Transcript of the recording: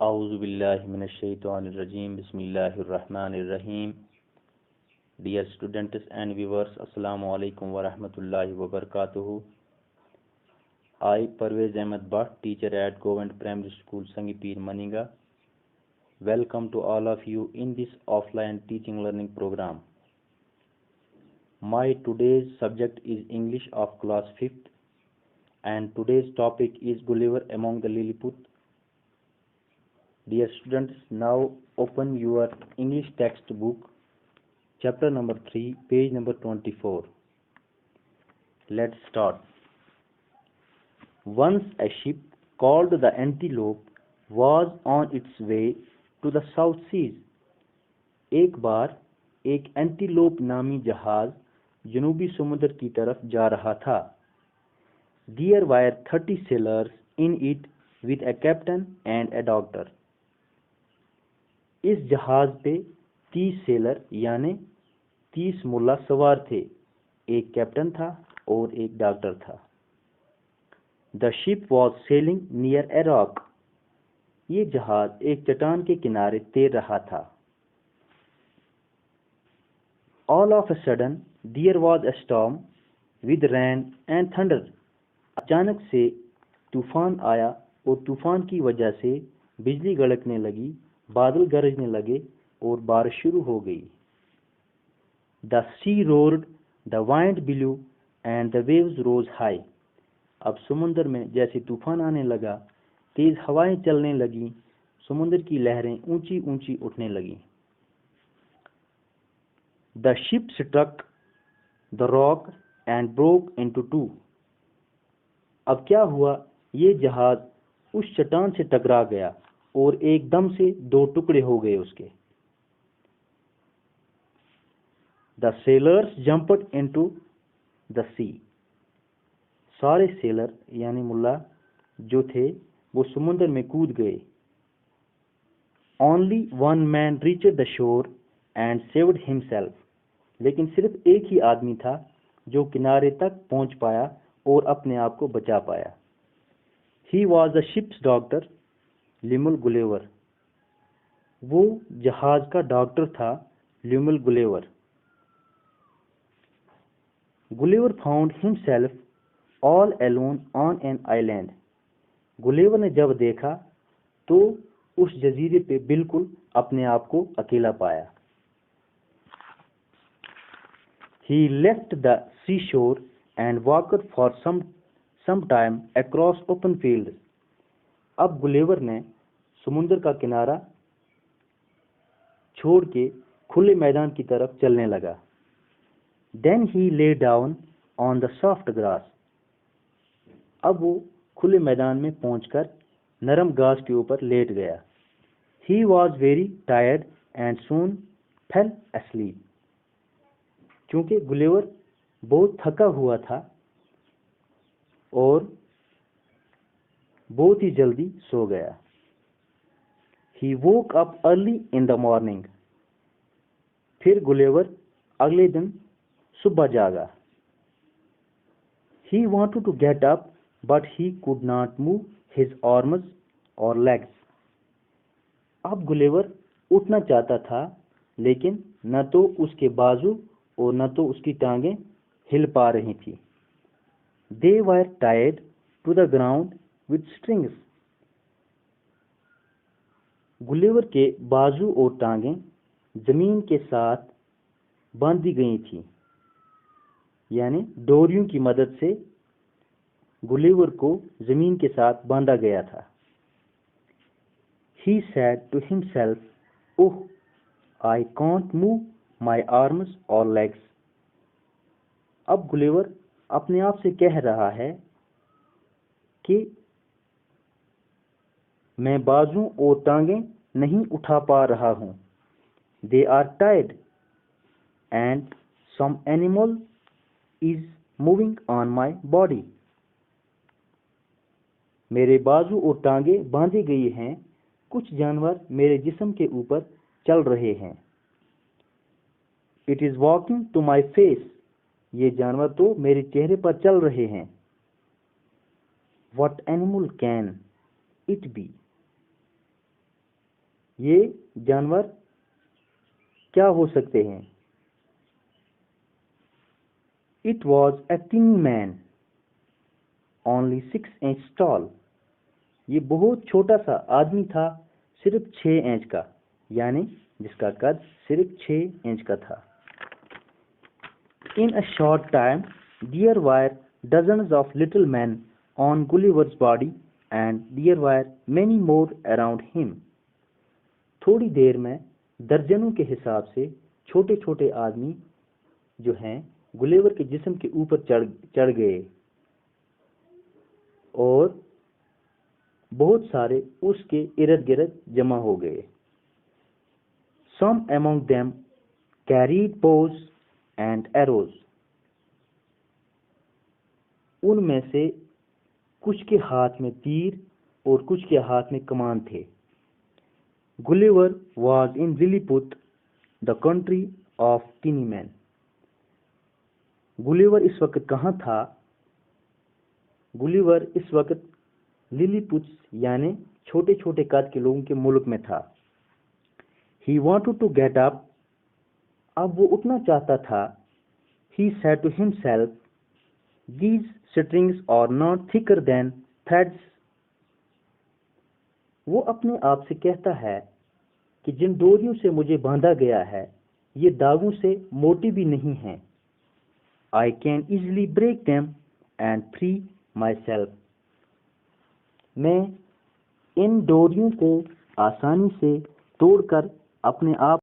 Auzubillahiminash-shaytanir-rajim. Bismillahir-rahmanir-rahim. Dear students and viewers, Assalamu alaikum wa rahmatullahi wa barakatuhu. I, Parvez Ahmed Bhatt, teacher at Government Primary School, Sangipir, Maninga. Welcome to all of you in this offline teaching learning program. My today's subject is English of class 5th, and today's topic is Gulliver among the Lilliput. Dear students, now open your English textbook, chapter number 3, page number 24. Let's start. Once a ship called the Antelope was on its way to the South Seas. एक बार एक antelope नामी जहाज जनूबी समुद्र की तरफ जा रहा था. There were 30 sailors in it with a captain and a doctor. इस जहाज पे 30 सेलर यानी 30 मुल्ला सवार थे. एक कैप्टन था और एक डॉक्टर था. The ship was sailing near a rock. ये जहाज एक चट्टान के किनारे तैर रहा था. All of a sudden there was a storm with rain and thunder. अचानक से तूफान आया और तूफान की वजह से बिजली गड़कने लगी, बादल गरजने लगे और बारिश शुरू हो गई. The sea roared, the wind blew and the waves rose high. अब समुद्र में जैसे तूफान आने लगा, तेज हवाएं चलने लगी, समुद्र की लहरें ऊंची ऊंची उठने लगी. The ship struck the rock and broke into two. अब क्या हुआ? ये जहाज उस चट्टान से टकरा गया और एकदम से दो टुकड़े हो गए उसके. The sailors jumped into the sea. सारे सेलर यानी मुल्ला जो थे वो समुद्र में कूद गए. Only one man reached the shore and saved himself. लेकिन सिर्फ एक ही आदमी था जो किनारे तक पहुंच पाया और अपने आप को बचा पाया. He was the ship's doctor, Lemuel Gulliver. वो जहाज का डॉक्टर था, Lemuel Gulliver. Gulliver found himself all alone on an island. Gulliver ने जब देखा तो उस जजीरे पे बिल्कुल अपने आप को अकेला पाया. He left the seashore and walked for some time across open fields. अब गुलिवर ने समुद्र का किनारा छोड़ के खुले मैदान की तरफ चलने लगा. Then he lay down on the soft grass. अब वो खुले मैदान में पहुंचकर नरम घास के ऊपर लेट गया. He was very tired and soon fell asleep. क्योंकि गुलिवर बहुत थका हुआ था और बहुत ही जल्दी सो गया. He woke up early in the morning. फिर गुलिवर अगले दिन सुबह जागा. He wanted to get up but he could not move his arms or legs. अब गुलिवर उठना चाहता था लेकिन न तो उसके बाजू और न तो उसकी टांगें हिल पा रही थी. They were tied to the ground with strings. Gulliver के बाजू और टांगें जमीन के साथ बांधी गई थी, यानी डोरियों की मदद से गुलिवर को जमीन के साथ बांधा गया था. He said to himself, "Oh, I can't move my arms or legs." अब गुलिवर अपने आप से कह रहा है कि मैं बाजू और टांगें नहीं उठा पा रहा हूं. They are tied and some animal is moving on my body. मेरे बाजू और टांगें बांधी गई हैं, कुछ जानवर मेरे जिस्म के ऊपर चल रहे हैं. It is walking to my face. ये जानवर तो मेरे चेहरे पर चल रहे हैं. What animal can it be? ये जानवर क्या हो सकते हैं? It was a tiny man, only 6 inches tall. ये बहुत छोटा सा आदमी था, सिर्फ 6 इंच का, यानी जिसका कद सिर्फ 6 इंच का था। In a short time, there were dozens of little men on Gulliver's body, and there were many more around him. थोड़ी देर में दर्जनों के हिसाब से छोटे छोटे आदमी जो हैं गुलिवर के जिस्म के ऊपर चढ़ गए और बहुत सारे उसके इर्द गिर्द जमा हो गए। Some among them carried bows and arrows. उनमें से कुछ के हाथ में तीर और कुछ के हाथ में कमान थे। Gulliver was in Lilliput, the country of tiny men. Gulliver इस वक्त कहाँ था? गुलिवर इस वक्त लिलीपुट यानी छोटे छोटे कद के लोगों के मुल्क में था। He wanted to get up. अब वो उठना चाहता था। He said to himself, these strings are not thicker than threads. वो अपने आप से कहता है कि जिन डोरियों से मुझे बांधा गया है ये धागों से मोटी भी नहीं हैं। I can easily break them and free myself. मैं इन डोरियों को आसानी से तोड़कर अपने आप